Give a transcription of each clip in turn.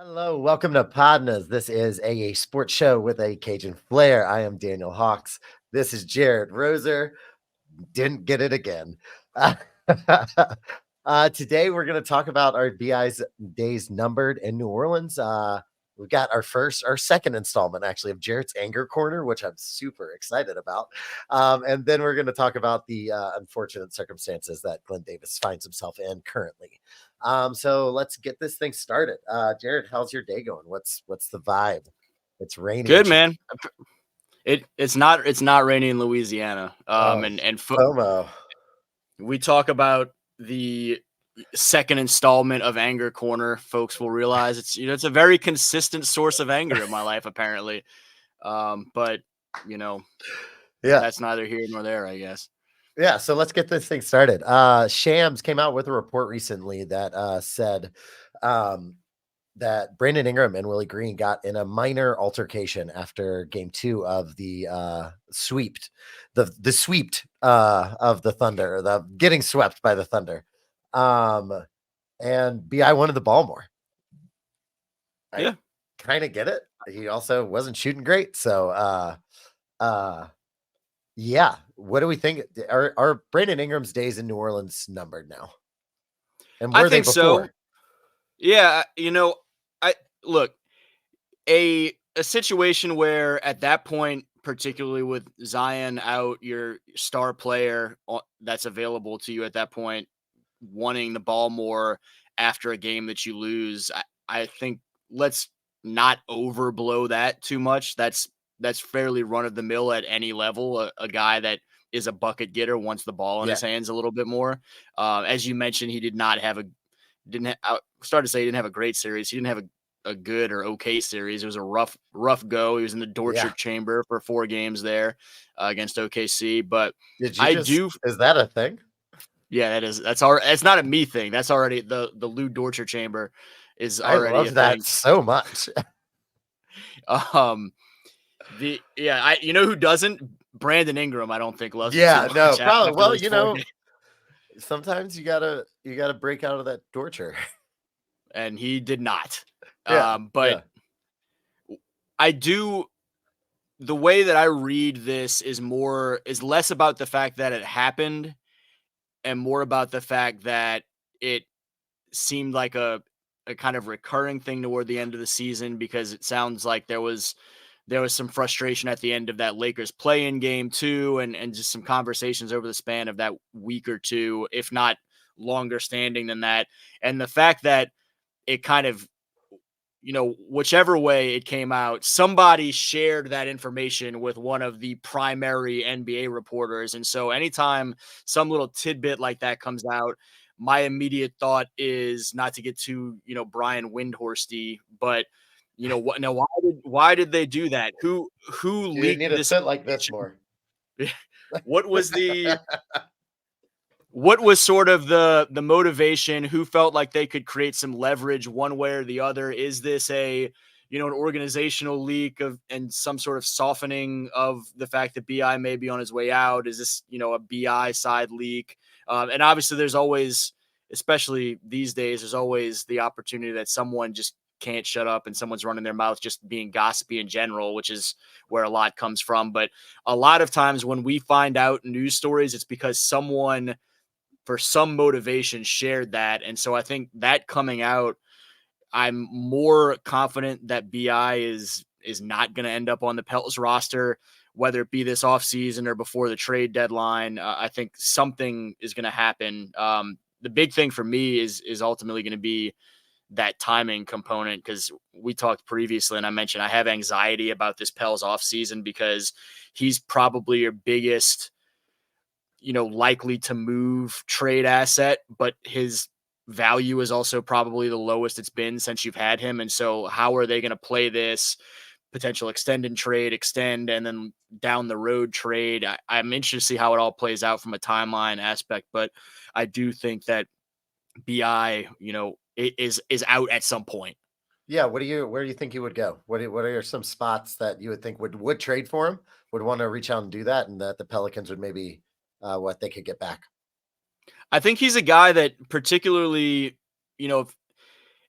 Hello, welcome to PODnas. This is a sports show with a Cajun flair. I am Daniel Hawks. This is Jared Roser. Didn't get it again. Today, we're going to talk about our BI's days numbered in New Orleans. We've got our second installment actually of Jared's Anger Corner, which I'm super excited about. And then we're going to talk about the unfortunate circumstances that Glen Davis finds himself in currently. So let's get this thing started. Jared, how's your day going? What's the vibe? It's raining. Good, man. It's not raining in Louisiana. FOMO. We talk about the second installment of Anger Corner. Folks will realize it's a very consistent source of anger in my life, apparently. But that's neither here nor there, I guess. Yeah, so let's get this thing started. Shams came out with a report recently that said that Brandon Ingram and Willie Green got in a minor altercation after game 2 of the swept of the Thunder, the getting swept by the Thunder. And BI wanted the ball more. I kind of get it. He also wasn't shooting great. So yeah. What do we think? Are Brandon Ingram's days in New Orleans numbered now? And were I think they before? so. Yeah, look, a situation where at that point, particularly with Zion out, your star player that's available to you at that point, wanting the ball more after a game that you lose, I think let's not overblow that too much. That's fairly run of the mill at any level. A guy that is a bucket getter wants the ball in his hands a little bit more. As you mentioned, he did not have a great series. He didn't have a good or okay series. It was a rough go. He was in the torture chamber for 4 games there against OKC. But is that a thing? Yeah, that's not a me thing. That's already the Lou torture chamber is already I love that thing. So much. You know who doesn't? Brandon Ingram, I don't think loves. Yeah, no, probably. Well, sometimes you gotta break out of that torture, and he did not. But I do. The way that I read this is less about the fact that it happened, and more about the fact that it seemed like a kind of recurring thing toward the end of the season, because it sounds like there was some frustration at the end of that Lakers play-in game too, and just some conversations over the span of that week or two, if not longer standing than that. And the fact that it kind of, whichever way it came out, somebody shared that information with one of the primary NBA reporters. And so anytime some little tidbit like that comes out, my immediate thought is not to get too, Brian Windhorsty, but what? Now, why did they do that? Who leaked this? Sit like this more. What was sort of the motivation? Who felt like they could create some leverage one way or the other? Is this an organizational leak and some sort of softening of the fact that BI may be on his way out? Is this, a BI side leak? And obviously there's always, especially these days, there's always the opportunity that someone just can't shut up and someone's running their mouth just being gossipy in general, which is where a lot comes from. But a lot of times when we find out news stories, it's because someone for some motivation shared that. And so I think that coming out, I'm more confident that BI is not going to end up on the Pels roster, whether it be this offseason or before the trade deadline. I think something is going to happen. The big thing for me is ultimately going to be that timing component, because we talked previously and I mentioned I have anxiety about this Pels offseason because he's probably your biggest, likely to move trade asset, but his value is also probably the lowest it's been since you've had him. And so how are they going to play this potential extend and trade, and then down the road trade? I'm interested to see how it all plays out from a timeline aspect, but I do think that BI, is out at some point. Yeah. Where do you think he would go? What are some spots that you would think would trade for him, would want to reach out and do that, and that the Pelicans would maybe what they could get back? I think he's a guy that particularly,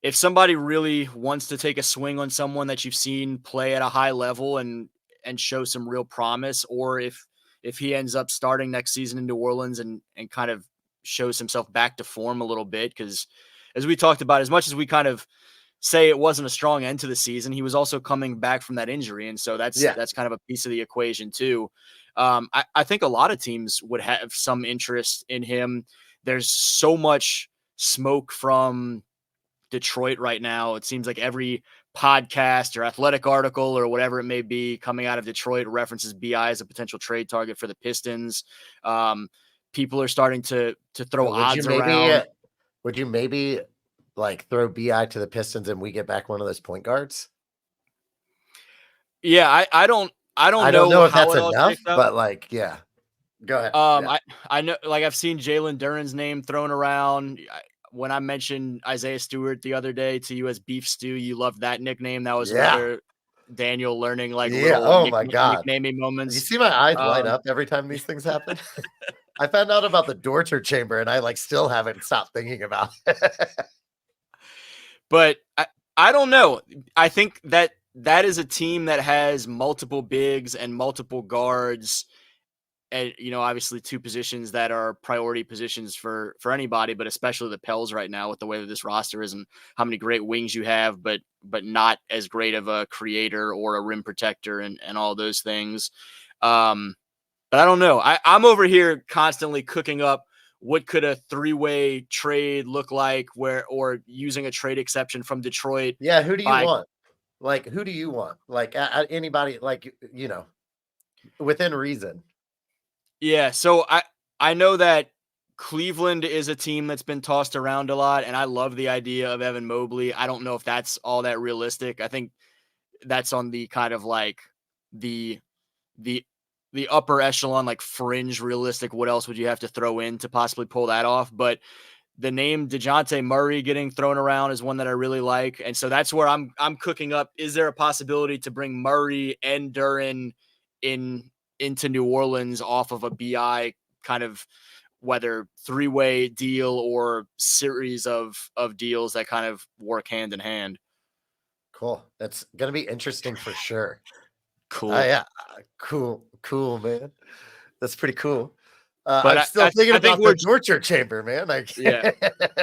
if somebody really wants to take a swing on someone that you've seen play at a high level and show some real promise, or if he ends up starting next season in New Orleans and kind of shows himself back to form a little bit, because as we talked about, as much as we kind of say it wasn't a strong end to the season, he was also coming back from that injury, and so that's kind of a piece of the equation too. I think a lot of teams would have some interest in him. There's so much smoke from Detroit right now. It seems like every podcast or athletic article or whatever it may be coming out of Detroit references BI as a potential trade target for the Pistons. People are starting to throw odds around. Would you maybe like throw BI to the Pistons and we get back one of those point guards? Yeah, I don't know if how that's it all enough, shakes out. but like, yeah, go ahead. Yeah. I know, like, I've seen Jalen Duren's name thrown around. When I mentioned Isaiah Stewart the other day to you as Beef Stew, you loved that nickname. That was another Daniel learning like little oh my God. nicknaming moments. You see my eyes light up every time these things happen. I found out about the torture chamber and I like still haven't stopped thinking about it. But I don't know. I think that is a team that has multiple bigs and multiple guards, and obviously two positions that are priority positions for anybody, but especially the Pels right now with the way that this roster is and how many great wings you have, but not as great of a creator or a rim protector and all those things. But I don't know. I'm over here constantly cooking up what could a three-way trade look like, or using a trade exception from Detroit. Yeah, who do you want? Like, who do you want? Like, anybody, like, within reason. Yeah, so I know that Cleveland is a team that's been tossed around a lot, and I love the idea of Evan Mobley. I don't know if that's all that realistic. I think that's on the kind of like the upper echelon, like fringe realistic. What else would you have to throw in to possibly pull that off? But the name DeJounte Murray getting thrown around is one that I really like. And so that's where I'm cooking up. Is there a possibility to bring Murray and Duren into New Orleans off of a BI kind of, whether three-way deal or series of deals that kind of work hand in hand? Cool. That's going to be interesting for sure. Cool. Yeah. Cool, man. That's pretty cool. But I'm still thinking about the torture chamber, man. Yeah,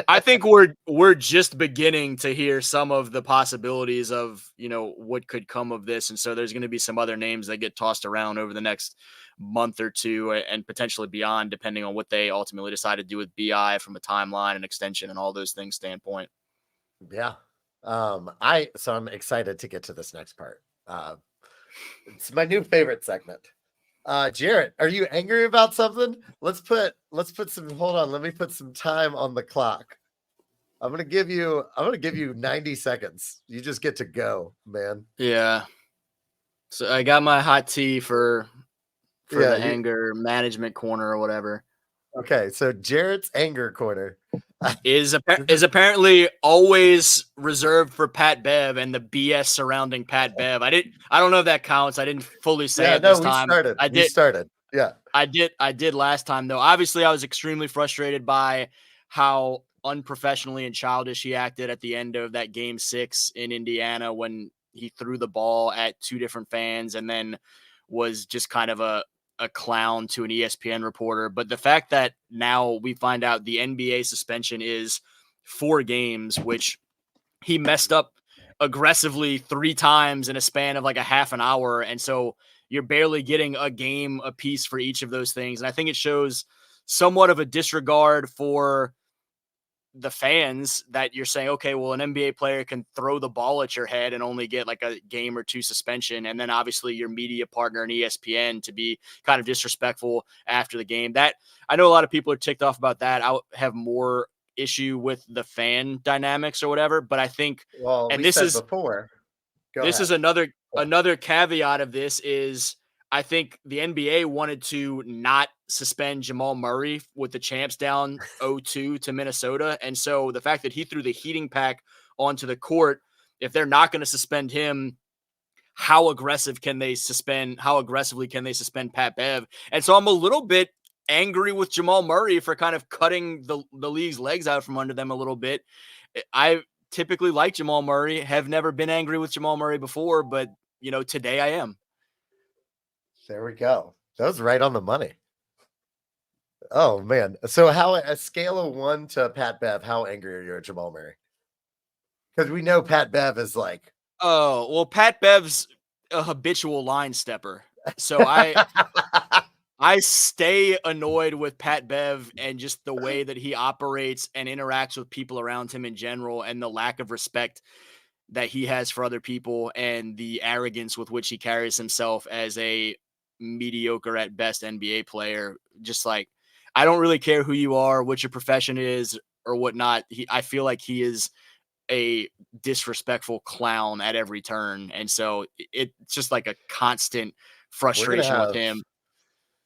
I think we're just beginning to hear some of the possibilities of what could come of this, and so there's going to be some other names that get tossed around over the next month or two, and potentially beyond, depending on what they ultimately decide to do with BI from a timeline and extension and all those things standpoint. Yeah. I'm excited to get to this next part. It's my new favorite segment. Jarrett, are you angry about something? Let's put some, hold on. Let me put some time on the clock. I'm going to give you 90 seconds. You just get to go, man. Yeah. So I got my hot tea for the anger management corner or whatever. Okay. So Jarrett's anger corner is apparently always reserved for Pat Bev and the BS surrounding Pat Bev. I don't know if that counts. I didn't fully say it this time. We started. Yeah. I did last time though. Obviously, I was extremely frustrated by how unprofessionally and childish he acted at the end of that game 6 in Indiana when he threw the ball at two different fans and then was just kind of a clown to an ESPN reporter. But the fact that now we find out the NBA suspension is 4 games, which he messed up aggressively 3 times in a span of like a half an hour. And so you're barely getting a game apiece for each of those things. And I think it shows somewhat of a disregard for the fans that you're saying, okay, well, an NBA player can throw the ball at your head and only get like a game or 2 suspension. And then obviously your media partner and ESPN to be kind of disrespectful after the game. That I know a lot of people are ticked off about that. I have more issue with the fan dynamics or whatever, but I think, and this is before, this is another caveat of this is I think the NBA wanted to not suspend Jamal Murray with the champs down 0-2 to Minnesota. And so the fact that he threw the heating pack onto the court, if they're not going to suspend him, how aggressively can they suspend Pat Bev? And so I'm a little bit angry with Jamal Murray for kind of cutting the league's legs out from under them a little bit. typically like Jamal Murray, have never been angry with Jamal Murray before, but today I am. There we go. That was right on the money. Oh man. So how a scale of 1 to Pat Bev, how angry are you at Jamal Murray? Because we know Pat Bev is like Oh, well, Pat Bev's a habitual line stepper. So I stay annoyed with Pat Bev and just the way that he operates and interacts with people around him in general, and the lack of respect that he has for other people, and the arrogance with which he carries himself as a mediocre at best NBA player. Just like, I don't really care who you are, what your profession is, or whatnot. I feel like he is a disrespectful clown at every turn. And so it's just like a constant we're gonna frustration with have him.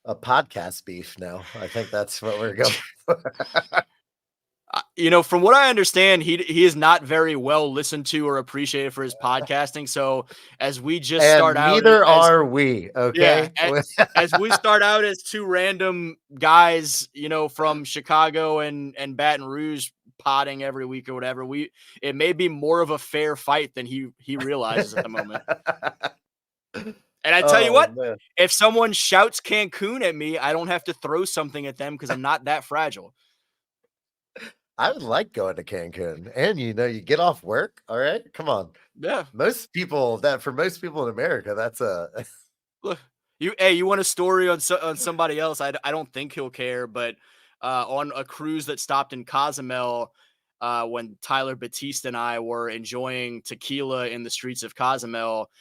a podcast beef now. I think that's what we're going for. From what I understand, he is not very well listened to or appreciated for his podcasting. So as we just start And out neither as are we, yeah, okay? as we start out as two random guys, from Chicago and Baton Rouge, potting every week or whatever, it may be more of a fair fight than he realizes at the moment. And I tell you Oh what, man. if someone shouts Cancun at me, I don't have to throw something at them because I'm not that fragile. I would like going to Cancun. And you get off work. All right. Come on. Yeah. For most people in America, that's a Look, you want a story on somebody else? I don't think he'll care, but on a cruise that stopped in Cozumel, when Tyler Batiste and I were enjoying tequila in the streets of Cozumel,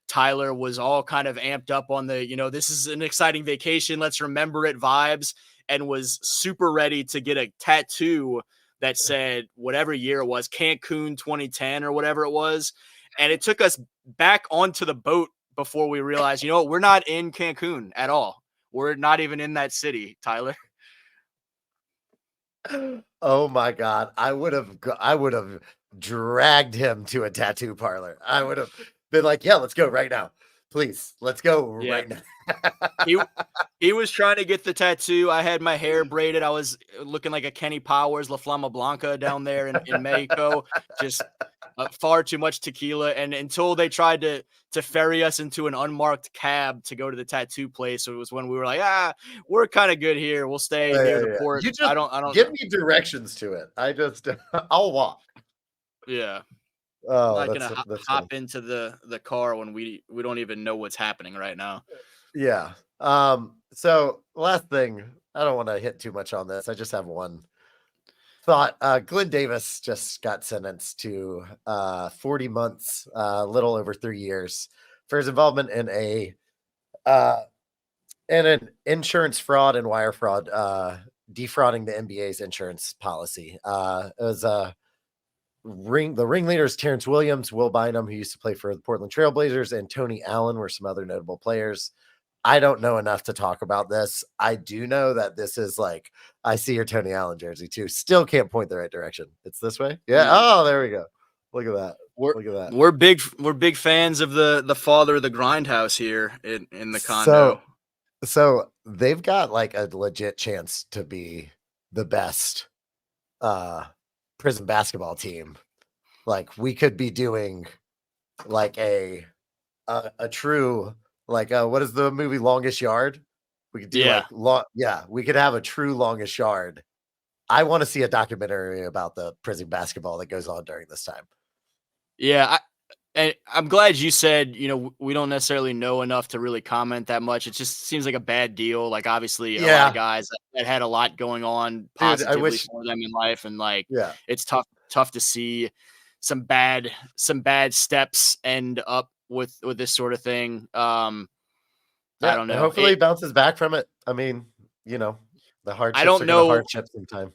Tyler was all kind of amped up on the, this is an exciting vacation, let's remember it vibes, and was super ready to get a tattoo that said whatever year it was, Cancun 2010 or whatever it was. And it took us back onto the boat before we realized, we're not in Cancun at all. We're not even in that city, Tyler. oh my god. I would have dragged him to a tattoo parlor. I would have been like, yeah, let's go right now. Please, let's go Yeah. right now. He was trying to get the tattoo. I had my hair braided. I was looking like a Kenny Powers, La Flama Blanca down there in Mexico. Just far too much tequila. And until they tried to ferry us into an unmarked cab to go to the tattoo place, so it was when we were like, we're kind of good here. We'll stay near the port. You just I don't give know. me directions to it. I'll walk. Yeah. I'm Oh, not gonna that's funny. hop into the car when we don't even know what's happening right now. Yeah. So last thing, I don't want to hit too much on this. I just have one thought. Glen Davis just got sentenced to 40 months, a little over 3 years, for his involvement in an insurance fraud and wire fraud, defrauding the NBA's insurance policy. It was the ringleaders Terrence Williams, Will Bynum, who used to play for the Portland Trailblazers, and Tony Allen were some other notable players. I don't know enough to talk about this. I do know that this is like, I see your Tony Allen jersey too. Still can't point the right direction. It's this way. Yeah. Oh, there we go. Look at that. Look at that. We're big fans of the father of the grindhouse here in the condo. So they've got like a legit chance to be the best prison basketball team. Like we could be doing like a true what is the movie Longest Yard? We could do we could have a true Longest Yard. I want to see a documentary about the prison basketball that goes on during this time. Yeah, and I'm glad you said, we don't necessarily know enough to really comment that much. It just seems like a bad deal. Like, obviously, a lot of guys that had a lot going on positively for them in life, and it's tough to see some bad steps end up with this sort of thing. I don't know. Hopefully he bounces back from it. I mean, the hardships I don't are going to know hardship sometime.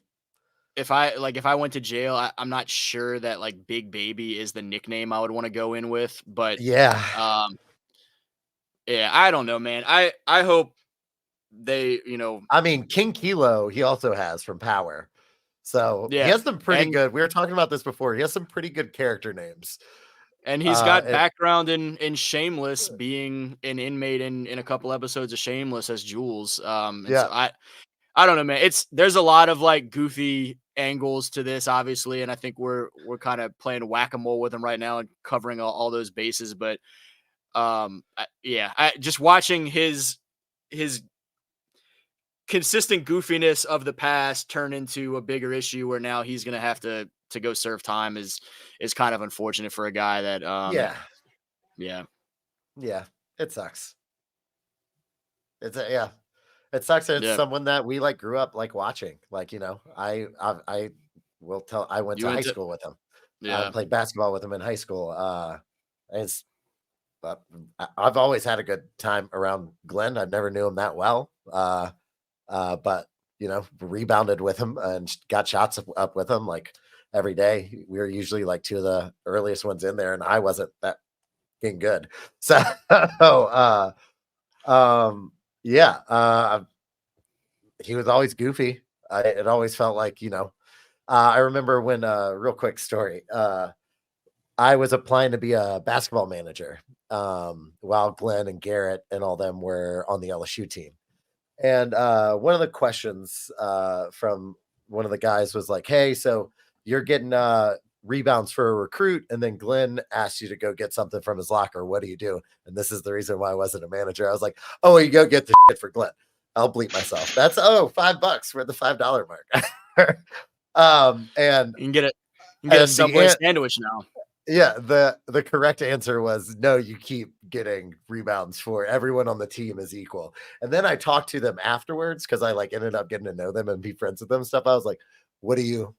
if I went to jail, I'm not sure that like Big Baby is the nickname I would want to go in with, but yeah, I don't know, man. I hope they, I mean, King Kilo, he also has from Power. So he yeah, has some pretty good. We were talking about this before. He has some pretty good character names. And he's got background in Shameless, being an inmate in a couple episodes of Shameless as Jules. So I don't know, man. There's a lot of like goofy angles to this, obviously, and I think we're kind of playing whack-a-mole with him right now and covering all those bases. But I just watching his consistent goofiness of the past turn into a bigger issue where now he's gonna have to go serve time is kind of unfortunate for a guy that Yeah, yeah. yeah, it sucks. Yeah, it sucks that it's Yeah. someone that we, like, grew up, like, watching, like, I will tell I went You to high into school with him, yeah. played basketball with him in high school, it's but I've always had a good time around Glenn. I never knew him that well, but, rebounded with him and got shots up with him, like, every day. We were usually, like, 2 of the earliest ones in there, and I wasn't that fucking good. So, uh, um, yeah, he was always goofy. It always felt like, I remember when, real quick story. I was applying to be a basketball manager, while Glenn and Garrett and all them were on the LSU team. And one of the questions from one of the guys was like, "Hey, so you're getting rebounds for a recruit, and then Glenn asked you to go get something from his locker. What do you do?" And this is the reason why I wasn't a manager. I was like, "Oh, you go get the shit for Glenn." I'll bleep myself. That's $5. We're at the $5 mark. And You can get a and Subway sandwich now. yeah, the correct answer was no, you keep getting rebounds for everyone on the team is equal. And then I talked to them afterwards because I like ended up getting to know them and be friends with them and stuff. I was like, what do you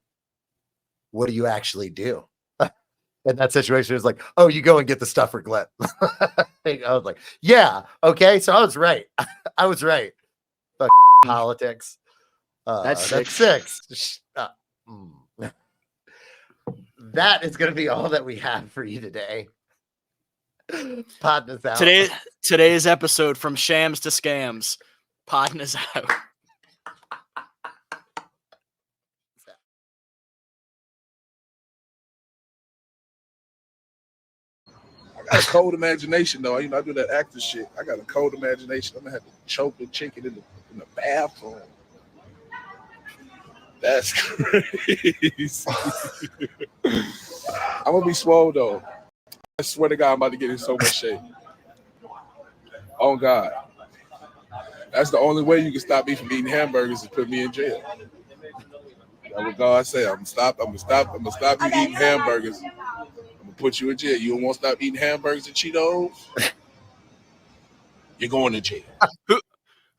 actually do? In that situation, it was like, oh, you go and get the stuff for Glenn. I was like, yeah, okay. So I was right. I was right. Fuck politics. That's That's sick. 6. That is going to be all that we have for you today. PODnas out. Today's episode, from shams to scams. PODnas out. I got a cold imagination, though. I do that actor shit. I got a cold imagination. I'm gonna have to choke the chicken in the bathroom. That's crazy. I'm gonna be swole though. I swear to God, I'm about to get in so much shape. Oh God, that's the only way you can stop me from eating hamburgers is put me in jail. That's what God said. I'm gonna stop you eating hamburgers. I'm gonna put you in jail. You don't want to stop eating hamburgers and Cheetos? You're going to jail.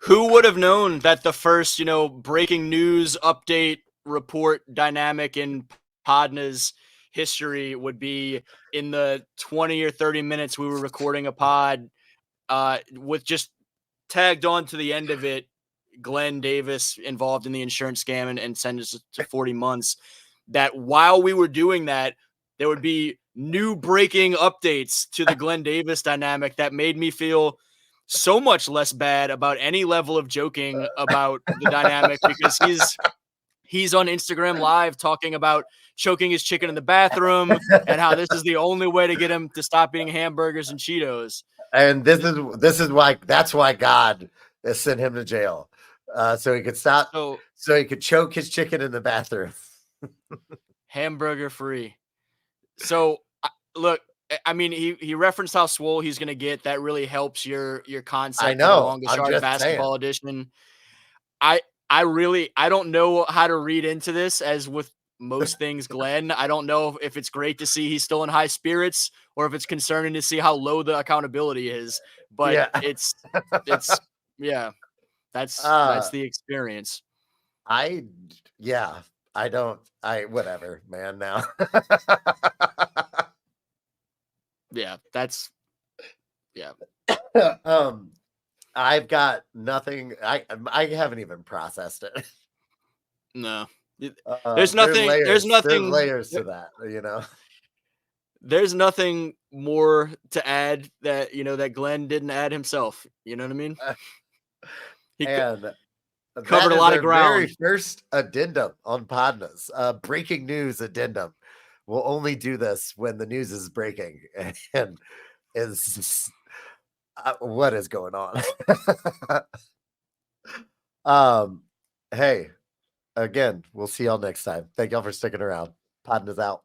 Who would have known that the first, breaking news update report dynamic in PODnas history would be in the 20 or 30 minutes we were recording a pod, with just tagged on to the end of it, Glen Davis involved in the insurance scam and sentenced to 40 months, that while we were doing that, there would be new breaking updates to the Glen Davis dynamic that made me feel so much less bad about any level of joking about the dynamic, because he's on Instagram Live talking about choking his chicken in the bathroom and how this is the only way to get him to stop eating hamburgers and Cheetos. And this is why that's why God has sent him to jail, so he could stop, so he could choke his chicken in the bathroom, hamburger free. So look, I mean, he referenced how swole he's going to get. That really helps your concept. I know. Of the longest yard basketball edition. I don't know how to read into this, as with most things Glenn. I don't know if it's great to see he's still in high spirits or if it's concerning to see how low the accountability is. But yeah. it's yeah, that's the experience. Whatever, man, now. Yeah, that's yeah. I've got nothing. I haven't even processed it. No. There's nothing. There's nothing. Layers to that, There's nothing more to add that that Glenn didn't add himself. You know what I mean? He covered a lot of ground. Very first addendum on PODnas, breaking news addendum. We'll only do this when the news is breaking and is what is going on. Hey, again, we'll see y'all next time. Thank y'all for sticking around. PODnas out.